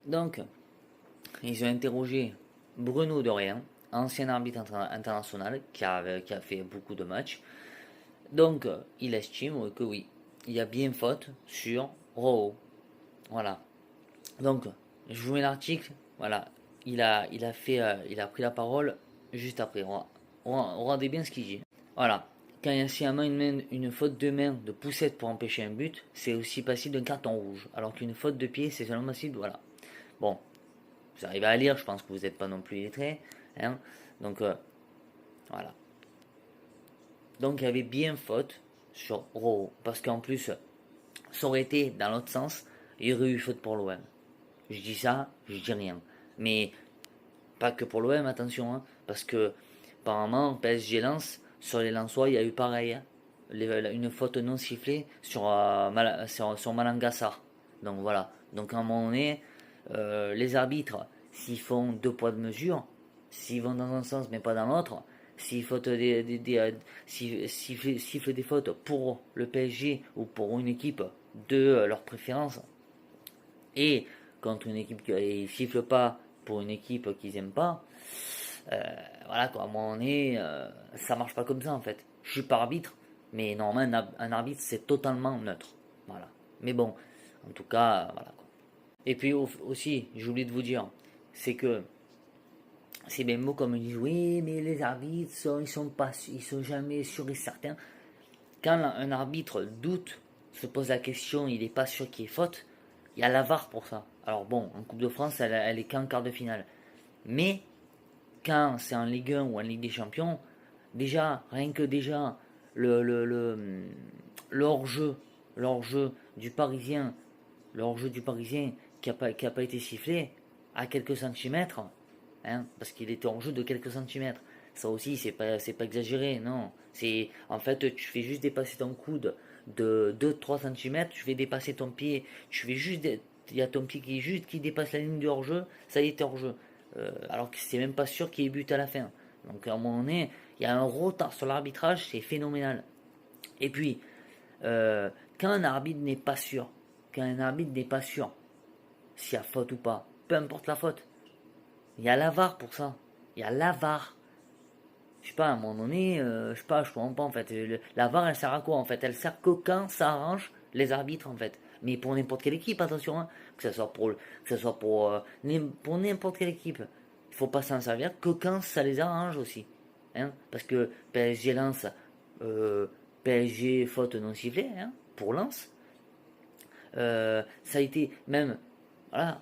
Donc, ils ont interrogé Bruno Dorien, ancien arbitre international qui a fait beaucoup de matchs. Donc, il estime que oui, il y a bien faute sur Rowe. Voilà. Donc, je vous mets l'article. Voilà. Il a pris la parole juste après. Regardez bien ce qu'il dit. Voilà. Quand il y a sciemment une faute de main, de poussette pour empêcher un but, c'est aussi passible d'un carton rouge. Alors qu'une faute de pied, c'est seulement passible. Voilà. Bon, vous arrivez à lire, je pense que vous n'êtes pas non plus lettré. Hein. Donc, voilà. Donc, il y avait bien faute sur Rowe. Parce qu'en plus, ça aurait été dans l'autre sens, il y aurait eu faute pour l'OM. Je dis ça, je dis rien. Mais pas que pour l'OM, attention, hein, parce que apparemment PSG Lens, sur les Lensois, il y a eu pareil, hein, une faute non sifflée sur Malangassar. Donc voilà. Donc à un moment donné, les arbitres, s'ils font deux poids de mesure, s'ils vont dans un sens mais pas dans l'autre, sifflent des fautes pour le PSG ou pour une équipe de leur préférence, et contre une équipe qui ne siffle pas pour une équipe qu'ils aiment pas, euh, voilà quoi, à un moment donné, ça marche pas comme ça en fait. Je suis pas arbitre, mais normalement un arbitre c'est totalement neutre. Voilà. Mais bon, en tout cas, voilà quoi. Et puis aussi, j'ai oublié de vous dire, c'est que c'est bien beau comme ils disent, oui, mais les arbitres, ils sont jamais sûrs et certains. Quand un arbitre doute, se pose la question, il n'est pas sûr qu'il y ait faute, il y a la VAR pour ça. Alors bon, en Coupe de France, elle est qu'en quart de finale. Mais quand c'est en Ligue 1 ou en Ligue des Champions, déjà, rien que déjà, le hors-jeu, du Parisien, le hors-jeu du Parisien qui a pas été sifflé à quelques centimètres, hein, parce qu'il était hors-jeu de quelques centimètres. Ça aussi, c'est pas exagéré, non. C'est, en fait, tu fais juste dépasser ton coude de 2-3 centimètres, tu fais dépasser ton pied, il y a ton pied qui dépasse la ligne du hors-jeu, ça y est, hors-jeu. Alors que c'est même pas sûr qu'il y ait but à la fin. Donc à un moment donné, il y a un retard sur l'arbitrage, c'est phénoménal. Et puis, quand un arbitre n'est pas sûr, s'il y a faute ou pas, peu importe la faute, il y a la VAR pour ça. Il y a la VAR. Je sais pas, à un moment donné, je sais pas, je comprends pas en fait. La VAR, elle sert à quoi en fait? Elle sert que quand ça arrange les arbitres en fait. Mais pour n'importe quelle équipe, attention, hein, que ce soit pour n'importe quelle équipe. Il faut pas s'en servir que quand ça les arrange aussi. Hein, parce que PSG Lens, euh, PSG faute non sifflée, hein, pour Lens. Ça a été même, voilà,